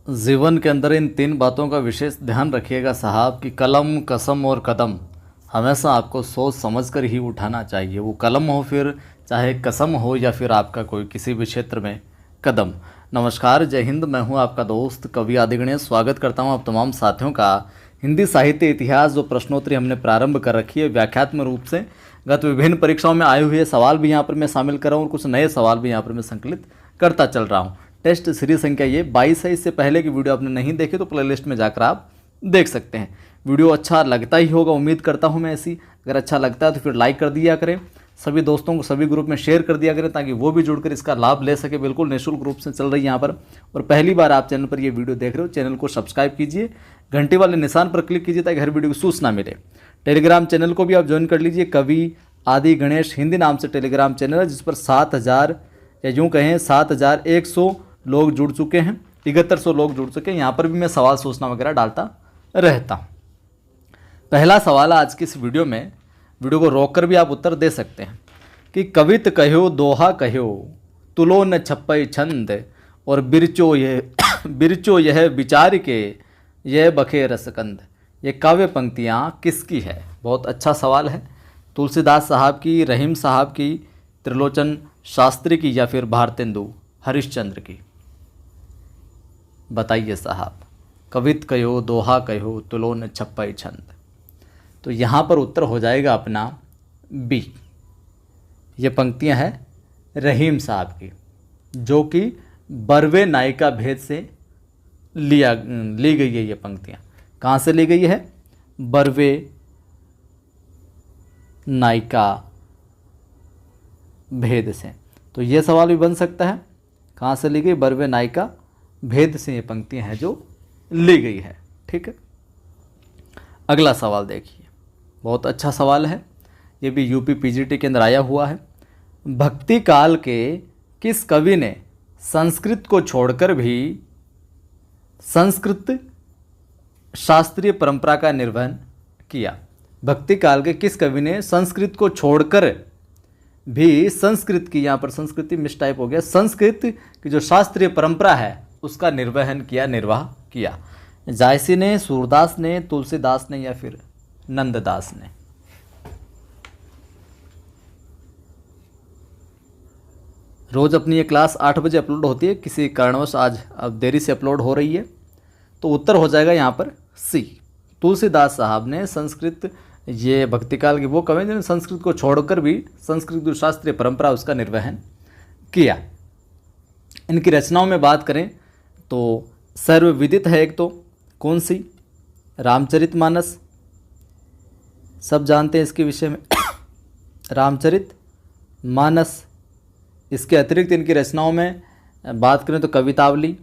जीवन के अंदर इन 3 बातों का विशेष ध्यान रखिएगा साहब कि कलम, कसम और कदम हमेशा आपको सोच समझकर ही उठाना चाहिए। वो कलम हो, फिर चाहे कसम हो, या फिर आपका कोई किसी भी क्षेत्र में कदम। नमस्कार, जय हिंद। मैं हूं आपका दोस्त कवि आदि गणेश। स्वागत करता हूं आप तमाम साथियों का। हिंदी साहित्य इतिहास जो प्रश्नोत्तरी हमने प्रारंभ कर रखी है व्याख्यात्मक रूप से, गत विभिन्न परीक्षाओं में आए हुए सवाल भी यहाँ पर मैं शामिल कर रहा हूँ और कुछ नए सवाल भी यहाँ पर मैं संकलित करता चल रहा हूँ। टेस्ट सीरीज संख्या ये 22 है। इससे पहले की वीडियो आपने नहीं देखी तो प्लेलिस्ट में जाकर आप देख सकते हैं। वीडियो अच्छा लगता ही होगा, उम्मीद करता हूँ मैं ऐसी। अगर अच्छा लगता है तो फिर लाइक कर दिया करें, सभी दोस्तों को सभी ग्रुप में शेयर कर दिया करें ताकि वो भी जुड़कर इसका लाभ ले सके। बिल्कुल निःशुल्क रूप से चल रही है यहाँ पर। और पहली बार आप चैनल पर ये वीडियो देख रहे हो, चैनल को सब्सक्राइब कीजिए, घंटे वाले निशान पर क्लिक कीजिए ताकि हर वीडियो की सूचना मिले। टेलीग्राम चैनल को भी आप ज्वाइन कर लीजिए। कवि आदि गणेश हिंदी नाम से टेलीग्राम चैनल है, जिस पर 7000 या यूँ कहें 7100 लोग जुड़ चुके हैं, 7100 लोग जुड़ चुके हैं। यहाँ पर भी मैं सवाल सूचना वगैरह डालता रहता हूँ। पहला सवाल आज की इस वीडियो में, वीडियो को रोककर भी आप उत्तर दे सकते हैं कि कवित कहो दोहा कहो, तुलो न छप्पई छंद, और बिरचो यह विचार के, यह बखे रसकंद। ये काव्य पंक्तियाँ किसकी है? बहुत अच्छा सवाल है। तुलसीदास साहब की, रहीम साहब की, त्रिलोचन शास्त्री की, या फिर भारतेंदु हरिश्चंद्र की? बताइए साहब। कवित कहो दोहा कहो, तुलो न छप्पई छंद। तो यहाँ पर उत्तर हो जाएगा अपना बी। ये पंक्तियाँ हैं रहीम साहब की, जो कि बरवे नायिका भेद से ली गई है। ये पंक्तियाँ कहाँ से ली गई है? बरवे नायिका भेद से। तो ये सवाल भी बन सकता है, कहाँ से ली गई? बरवे नायिका भेद से ये पंक्तियाँ हैं जो ली गई है। ठीक है, अगला सवाल देखिए, बहुत अच्छा सवाल है। ये भी यूपी पीजीटी के अंदर आया हुआ है। भक्ति काल के किस कवि ने संस्कृत को छोड़कर भी संस्कृत शास्त्रीय परंपरा का निर्वहन किया? भक्ति काल के किस कवि ने संस्कृत को छोड़कर भी संस्कृत की, यहाँ पर संस्कृति मिसटाइप हो गया, संस्कृत की जो शास्त्रीय परंपरा है उसका निर्वहन किया, निर्वाह किया? जायसी ने, सूरदास ने, तुलसीदास ने, या फिर नंददास ने? रोज़ अपनी ये क्लास 8 बजे अपलोड होती है, किसी कारणवश आज अब देरी से अपलोड हो रही है, तो उत्तर हो जाएगा यहाँ पर सी। तुलसीदास साहब ने संस्कृत, ये भक्तिकाल की वो कवि जिन्होंने संस्कृत को छोड़कर भी संस्कृत जो शास्त्रीय परंपरा उसका निर्वहन किया। इनकी रचनाओं में बात करें तो सर्वविदित है एक तो, कौन सी? रामचरितमानस, सब जानते हैं इसके विषय में। रामचरित मानस। इसके अतिरिक्त इनकी रचनाओं में बात करें तो कवितावली,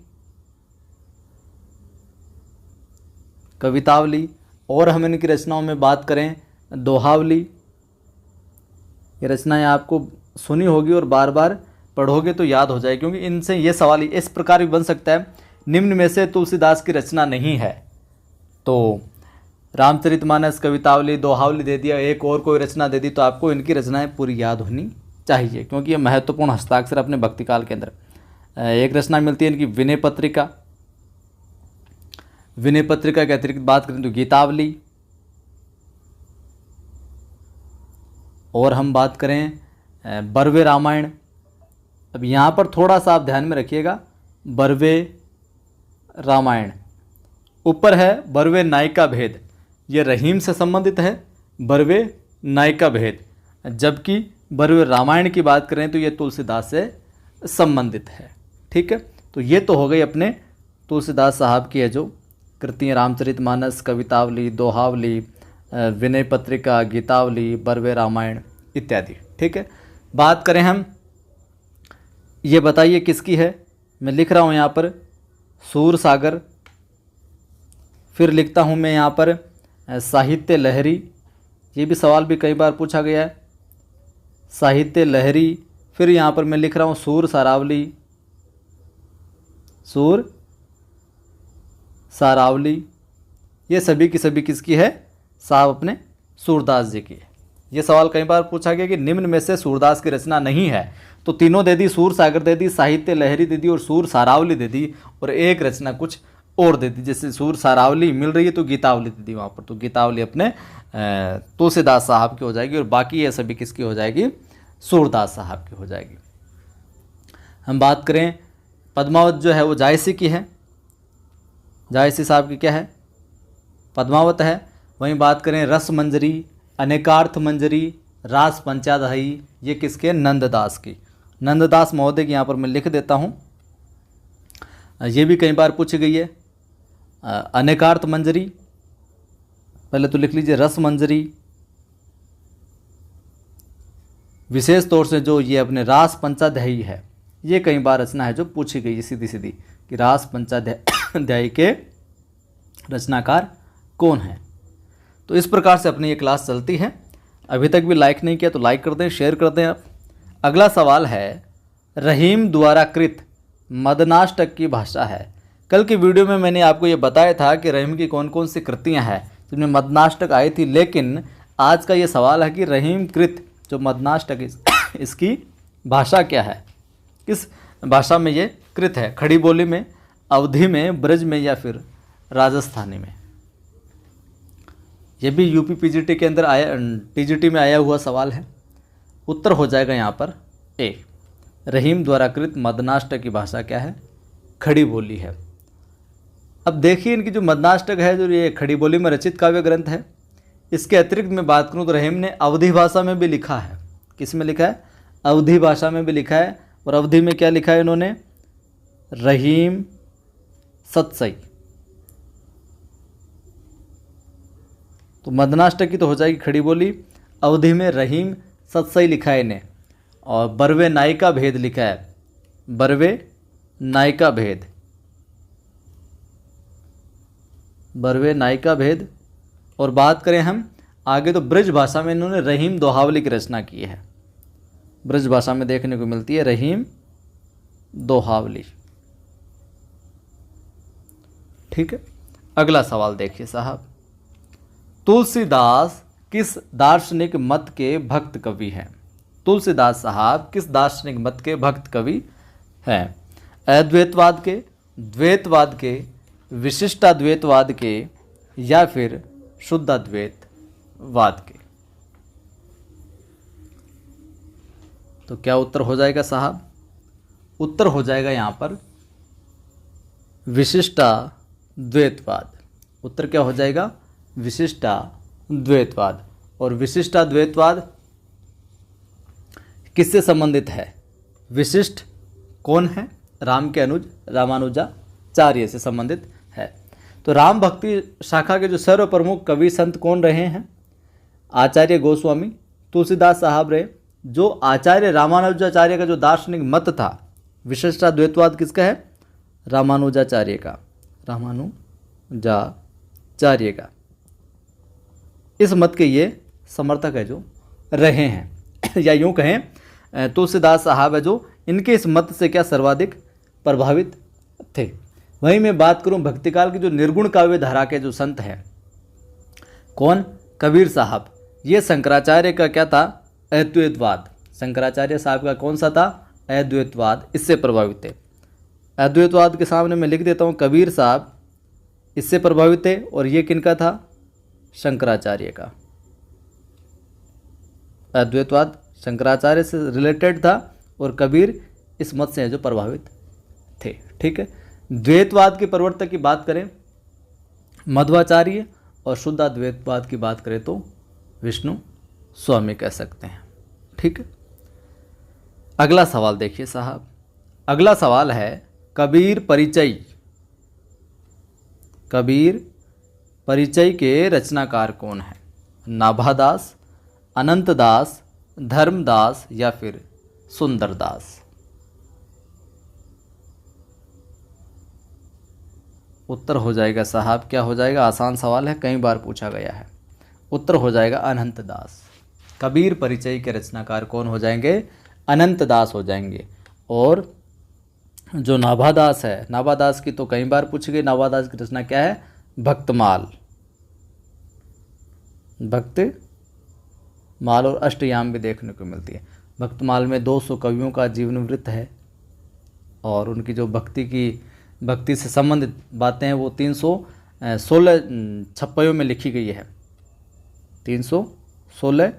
और हम इनकी रचनाओं में बात करें दोहावली। ये रचनाएं आपको सुनी होगी और बार बार पढ़ोगे तो याद हो जाए, क्योंकि इनसे ये सवाल इस प्रकार भी बन सकता है, निम्न में से तुलसीदास की रचना नहीं है, तो रामचरितमानस, कवितावली, दोहावली दे दिया, एक और कोई रचना दे दी, तो आपको इनकी रचनाएं पूरी याद होनी चाहिए, क्योंकि ये महत्वपूर्ण हस्ताक्षर अपने भक्तिकाल के अंदर। एक रचना मिलती है इनकी विनय पत्रिका। विनय पत्रिका के अतिरिक्त बात करें तो गीतावली, और हम बात करें बरवे रामायण। अब यहाँ पर थोड़ा सा आप ध्यान में रखिएगा, बरवे रामायण। ऊपर है बरवे नायिका भेद, ये रहीम से संबंधित है, बरवे नायिका भेद, जबकि बरवे रामायण की बात करें तो ये तुलसीदास से संबंधित है। ठीक है, तो ये तो हो गई अपने तुलसीदास साहब की है जो कृतियाँ, रामचरितमानस, कवितावली, दोहावली, विनय पत्रिका, गीतावली, बरवे रामायण इत्यादि। ठीक है, बात करें हम, ये बताइए किसकी है? मैं लिख रहा हूँ यहाँ पर सूरसागर, फिर लिखता हूँ मैं यहाँ पर साहित्य लहरी। ये भी सवाल भी कई बार पूछा गया है, साहित्य लहरी। फिर यहाँ पर मैं लिख रहा हूँ सूर सारावली, सूर सारावली। ये सभी की सभी किसकी है साहब? अपने सूरदास जी की है। ये सवाल कई बार पूछा गया कि निम्न में से सूरदास की रचना नहीं है, तो तीनों दे दी, सूर सागर दे दी, साहित्य लहरी दे दी और सूर सारावली दे दी, और एक रचना कुछ और दे दी। जैसे सूर सारावली मिल रही है तो गीतावली दे दी वहाँ पर, तो गीतावली अपने तुलसीदास साहब की हो जाएगी, और बाकी ये सभी किसकी हो जाएगी, सूरदास साहब की हो जाएगी। हम बात करें पद्मावत जो है वो जायसी की है, जायसी साहब की क्या है, पद्मावत है। वहीं बात करें रस मंजरी, अनेकार्थ मंजरी, रास पंचादही, ये किसके, नंददास की, नंददास महोदय की यहाँ पर मैं लिख देता हूँ, ये भी कई बार पूछी गई है। अनेकार्थ मंजरी पहले तो लिख लीजिए, रस मंजरी, विशेष तौर से जो ये अपने रास पंचाध्यायी है, ये कई बार रचना है जो पूछी गई है सीधी सीधी कि रास पंचाध्यायी के रचनाकार कौन है। तो इस प्रकार से अपनी ये क्लास चलती है। अभी तक भी लाइक नहीं किया तो लाइक कर दें, शेयर कर दें आप। अगला सवाल है, रहीम द्वारा कृत मदनाष्टक की भाषा है। कल की वीडियो में मैंने आपको ये बताया था कि रहीम की कौन कौन सी कृतियाँ हैं जिनमें मदनाष्टक आई थी, लेकिन आज का ये सवाल है कि रहीम कृत जो मदनाष्टक इसकी भाषा क्या है, किस भाषा में ये कृत है, खड़ी बोली में, अवधी में, ब्रज में, या फिर राजस्थानी में। ये भी यूपी पीजीटी के अंदर आया, टीजीटी में आया हुआ सवाल है। उत्तर हो जाएगा यहाँ पर ए, रहीम द्वारा कृत मदनाष्टक की भाषा क्या है, खड़ी बोली है। अब देखिए इनकी जो मदनाष्टक है, जो ये खड़ी बोली में रचित काव्य ग्रंथ है, इसके अतिरिक्त मैं बात करूँ तो रहीम ने अवधी भाषा में भी लिखा है। किस में लिखा है, अवधी भाषा में भी लिखा है। और अवधी में क्या लिखा है इन्होंने, रहीम सतसई। तो मदनाष्टक की तो हो जाएगी खड़ी बोली, अवधी में रहीम सतसई लिखा है इन्हें। और बरवे नायिका भेद लिखा है, बरवे नायिका भेद, बरवे नायिका भेद। और बात करें हम आगे तो ब्रज भाषा में इन्होंने रहीम दोहावली की रचना की है, ब्रज भाषा में देखने को मिलती है रहीम दोहावली। ठीक है, अगला सवाल देखिए साहब, तुलसीदास किस दार्शनिक मत के भक्त कवि हैं। तुलसीदास साहब किस दार्शनिक मत के भक्त कवि हैं, अद्वैतवाद के, द्वैतवाद के, विशिष्टाद्वैतवाद के, या फिर शुद्धाद्वैतवाद के। तो क्या उत्तर हो जाएगा साहब, उत्तर हो जाएगा यहाँ पर विशिष्टाद्वैतवाद। उत्तर क्या हो जाएगा, विशिष्टाद्वैतवाद। और विशिष्टाद्वैतवाद किससे संबंधित है, विशिष्ट कौन है, राम के अनुज रामानुजाचार्य से संबंधित है। तो राम भक्ति शाखा के जो सर्व प्रमुख कवि संत कौन रहे हैं, आचार्य गोस्वामी, तुलसीदास साहब रहे। जो आचार्य रामानुजाचार्य का जो दार्शनिक मत था, विशिष्टाद्वैतवाद किसका है, रामानुजाचार्य का, रामानुजाचार्य का। इस मत के ये समर्थक है जो रहे हैं या यूँ कहें तुलसीदास साहब है जो इनके इस मत से क्या सर्वाधिक प्रभावित थे। वहीं मैं बात करूं भक्तिकाल की जो निर्गुण काव्य धारा के जो संत हैं, कौन, कबीर साहब। ये शंकराचार्य का क्या था, अद्वैतवाद। शंकराचार्य साहब का कौन सा था, अद्वैतवाद, इससे प्रभावित थे। अद्वैतवाद के सामने मैं लिख देता हूँ कबीर साहब इससे प्रभावित थे, और ये किनका था, शंकराचार्य का। अद्वैतवाद शंकराचार्य से रिलेटेड था और कबीर इस मत से जो प्रभावित थे। ठीक है, द्वैतवाद के प्रवर्तक की बात करें मध्वाचार्य, और शुद्धाद्वैतवाद की बात करें तो विष्णु स्वामी कह सकते हैं। ठीक है, अगला सवाल देखिए साहब, अगला सवाल है कबीर परिचय। कबीर परिचय के रचनाकार कौन है, नाभादास, अनंतदास, धर्मदास, या फिर सुंदरदास। उत्तर हो जाएगा साहब, क्या हो जाएगा, आसान सवाल है, कई बार पूछा गया है। उत्तर हो जाएगा अनंतदास। कबीर परिचय के रचनाकार कौन हो जाएंगे, अनंतदास हो जाएंगे। और जो नाभादास है, नाभादास की तो कई बार पूछी गई, नाभादास की रचना क्या है, भक्तमाल। भक्तमाल और अष्टयाम भी देखने को मिलती है। भक्तमाल में 200 कवियों का जीवन वृत्त है, और उनकी जो भक्ति की भक्ति से संबंधित बातें हैं वो 316 छप्पयों में लिखी गई है। 316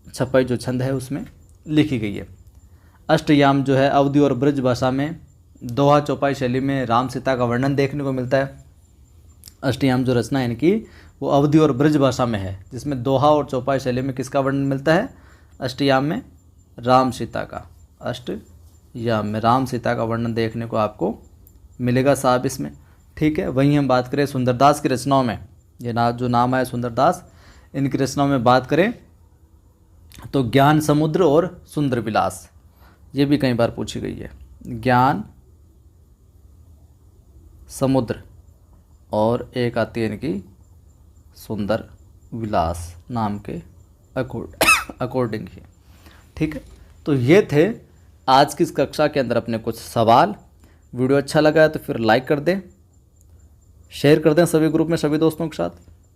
छप्पई जो छंद है उसमें लिखी गई है। अष्टयाम जो है अवधी और ब्रज भाषा में दोहा चौपाई शैली में राम सीता का वर्णन देखने को मिलता है। अष्टयाम जो रचना है इनकी वो अवधी और ब्रज भाषा में है, जिसमें दोहा और चौपाई शैली में किसका वर्णन मिलता है? अष्टयाम में राम सीता का, अष्टयाम में राम सीता का वर्णन देखने को आपको मिलेगा साहब इसमें। ठीक है, वहीं हम बात करें सुंदरदास की रचनाओं में, ये जो नाम है सुंदरदास, इनकी रचनाओं में बात करें तो ज्ञान समुद्र और सुंदर विलास, ये भी कई बार पूछी गई है। ज्ञान समुद्र और एक आती है इनकी सुंदर विलास नाम के अकॉर्डिंग ही। ठीक है, तो ये थे आज की इस कक्षा के अंदर अपने कुछ सवाल। वीडियो अच्छा लगा है तो फिर लाइक कर दें, शेयर कर दें सभी ग्रुप में सभी दोस्तों के साथ।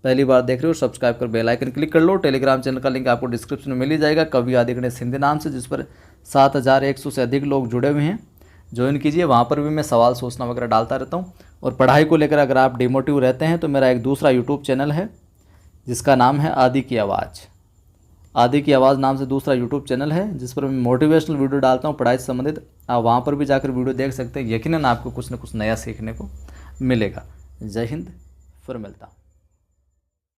पहली बार देख रहे हो सब्सक्राइब कर बेल आइकन क्लिक कर लो। टेलीग्राम चैनल का लिंक आपको डिस्क्रिप्शन में मिल ही जाएगा, कवि आदि गणेश हिंदी नाम से, जिस पर 7100 से अधिक लोग जुड़े हुए हैं। ज्वाइन कीजिए, वहाँ पर भी मैं सवाल सूचना वगैरह डालता रहता हूँ। और पढ़ाई को लेकर अगर आप डिमोटिव रहते हैं तो मेरा एक दूसरा यूट्यूब चैनल है जिसका नाम है आदि की आवाज़। आदि की आवाज़ नाम से दूसरा यूट्यूब चैनल है जिस पर मैं मोटिवेशनल वीडियो डालता हूँ पढ़ाई से संबंधित। आप वहाँ पर भी जाकर वीडियो देख सकते हैं, यकीनन आपको कुछ न कुछ नया सीखने को मिलेगा। जय हिंद, फिर मिलता हूँ।